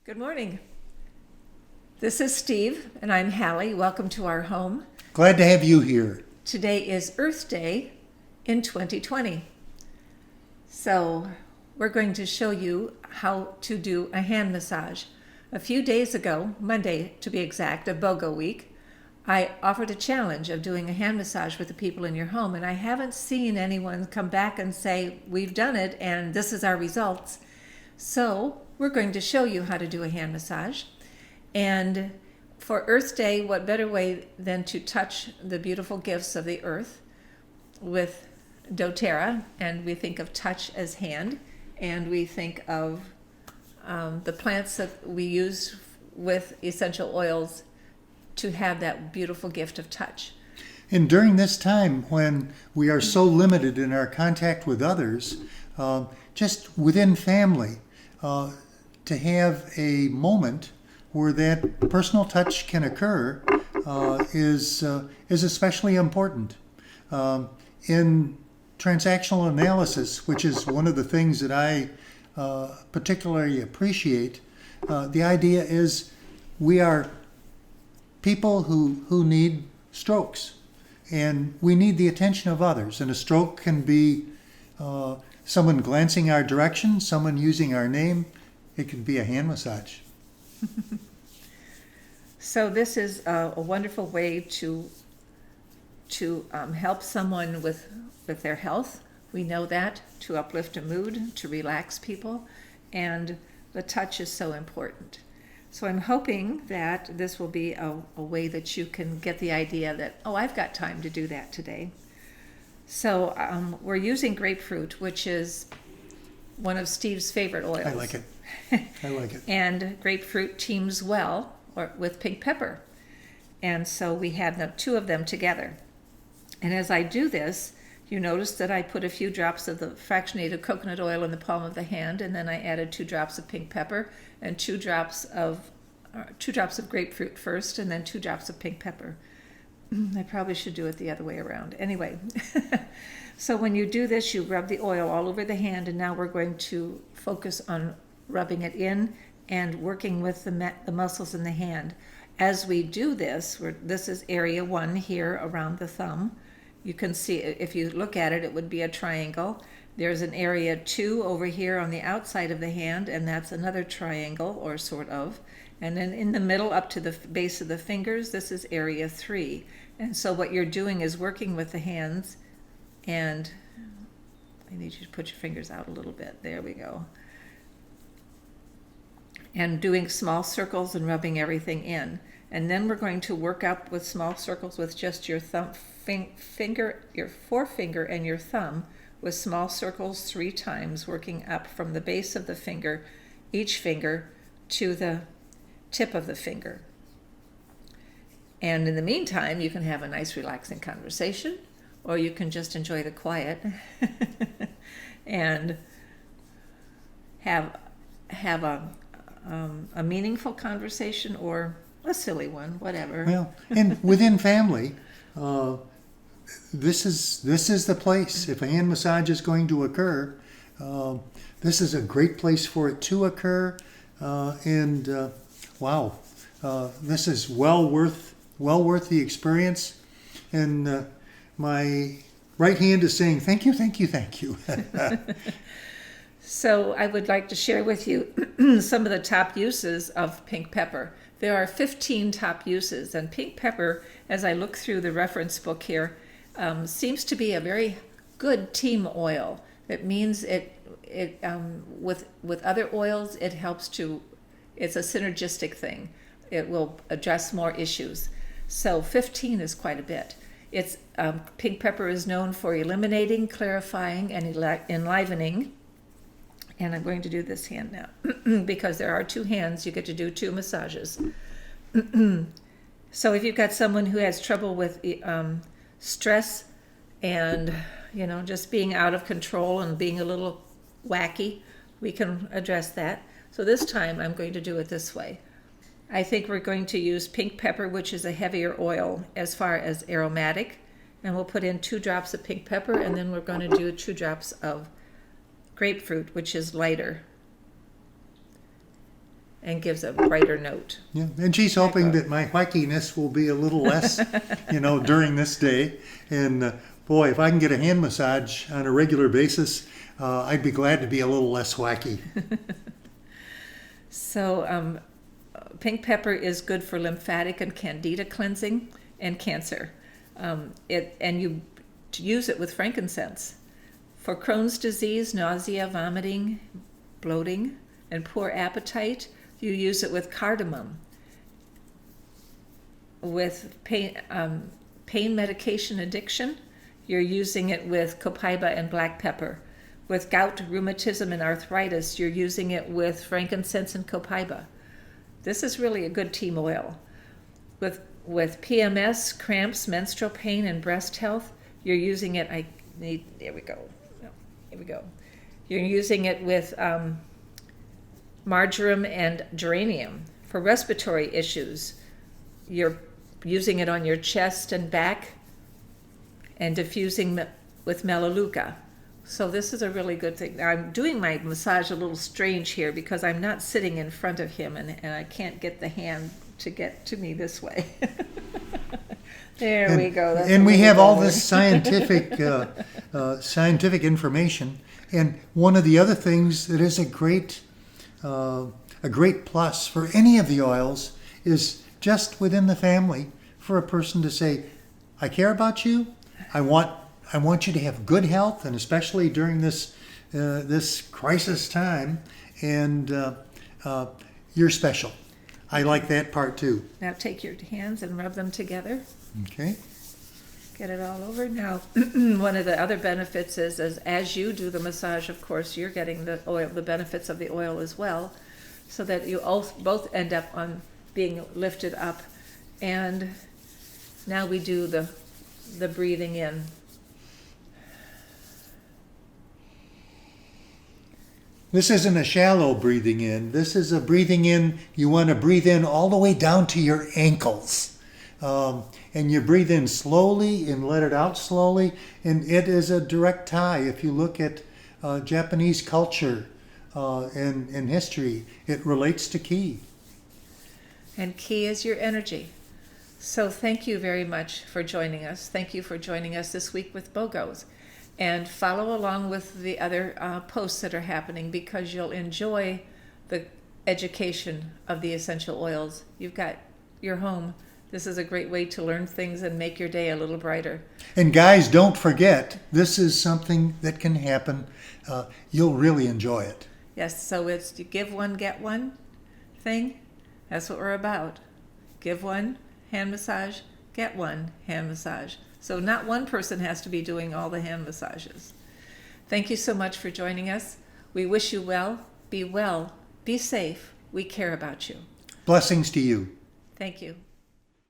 Good morning. This is Steve, and I'm Hallie. Welcome to our home. Glad to have you here. Today is Earth Day in 2020. So, we're going to show you how to do a hand massage. A few days ago, Monday to be exact, a BOGO week, I offered a challenge of doing a hand massage with the people in your home, and I haven't seen anyone come back and say, we've done it and this is our results. So, we're going to show you how to do a hand massage. And for Earth Day, what better way than to touch the beautiful gifts of the earth with doTERRA? And we think of touch as hand, and we think of the plants that we use with essential oils to have that beautiful gift of touch. And during this time when we are so limited in our contact with others, just within family, to have a moment where that personal touch can occur is especially important. In transactional analysis, which is one of the things that I particularly appreciate, the idea is we are people who need strokes, and we need the attention of others. And a stroke can be someone glancing our direction, someone using our name. It could be a hand massage. So this is a wonderful way to help someone with their health. We know that, to uplift a mood, to relax people, and the touch is so important. So I'm hoping that this will be a way that you can get the idea that, oh, I've got time to do that today. So we're using grapefruit, which is one of Steve's favorite oils. I like it. I like it. And grapefruit teams well with pink pepper. And so we had the two of them together. And as I do this, you notice that I put a few drops of the fractionated coconut oil in the palm of the hand, and then I added 2 drops of pink pepper and 2 drops of grapefruit first, and then 2 drops of pink pepper. I probably should do it the other way around. Anyway, so when you do this, you rub the oil all over the hand, and now we're going to focus on rubbing it in and working with the muscles in the hand. As we do this, this is area 1 here around the thumb. You can see, if you look at it, it would be a triangle. There's an area 2 over here on the outside of the hand, and that's another triangle, or sort of. And then in the middle up to the base of the fingers, this is area 3. And so what you're doing is working with the hands, and I need you to put your fingers out a little bit. There we go. And doing small circles and rubbing everything in. And then we're going to work up with small circles with just your finger, your forefinger and your thumb, with small circles 3 times, working up from the base of the finger, each finger, to the tip of the finger. And in the meantime, you can have a nice relaxing conversation, or you can just enjoy the quiet and have a meaningful conversation, or a silly one, whatever. Well, and within family, this is the place. If a hand massage is going to occur, this is a great place for it to occur. Wow, this is well worth the experience. And my right hand is saying thank you, thank you, thank you. So I would like to share with you some of the top uses of pink pepper. There are 15 top uses, and pink pepper, as I look through the reference book here, seems to be a very good team oil. It means with other oils, it helps it's a synergistic thing. It will address more issues. So 15 is quite a bit. Pink pepper is known for eliminating, clarifying, and enlivening. And I'm going to do this hand now because there are 2 hands. You get to do 2 massages. So if you've got someone who has trouble with stress and just being out of control and being a little wacky, we can address that. So this time I'm going to do it this way. I think we're going to use pink pepper, which is a heavier oil as far as aromatic, and we'll put in 2 drops of pink pepper, and then we're going to do 2 drops of grapefruit, which is lighter. and gives a brighter note. Yeah, and she's hoping that my wackiness will be a little less, during this day. And boy, if I can get a hand massage on a regular basis, I'd be glad to be a little less wacky. So pink pepper is good for lymphatic and candida cleansing and cancer. And you use it with frankincense. For Crohn's disease, nausea, vomiting, bloating, and poor appetite, you use it with cardamom. With pain medication addiction, you're using it with copaiba and black pepper. With gout, rheumatism, and arthritis, you're using it with frankincense and copaiba. This is really a good team oil. With PMS, cramps, menstrual pain, and breast health, you're using it. There we go. No, here we go. You're using it with marjoram and geranium. For respiratory issues, you're using it on your chest and back, and diffusing with melaleuca. So this is a really good thing. I'm doing my massage a little strange here because I'm not sitting in front of him, and I can't get the hand to get to me this way. There we go. That's and we have better. all this scientific information. And one of the other things that is a great plus for any of the oils is just within the family for a person to say, I care about you. I want you to have good health, and especially during this crisis time. And you're special. I like that part too. Now take your hands and rub them together. Okay. Get it all over. Now, one of the other benefits is as you do the massage, of course, you're getting the oil, the benefits of the oil as well, so that you both end up on being lifted up. And now we do the breathing in. This isn't a shallow breathing in. This is a breathing in. You want to breathe in all the way down to your ankles. And you breathe in slowly and let it out slowly. And it is a direct tie. If you look at Japanese culture and history, it relates to ki. And ki is your energy. So thank you very much for joining us. Thank you for joining us this week with BOGOs. And follow along with the other posts that are happening, because you'll enjoy the education of the essential oils. You've got your home. This is a great way to learn things and make your day a little brighter. And guys, don't forget, this is something that can happen. You'll really enjoy it. Yes, so it's you give one, get one thing. That's what we're about. Give one hand massage, get one hand massage. So not one person has to be doing all the hand massages. Thank you so much for joining us. We wish you well, be safe. We care about you. Blessings to you. Thank you.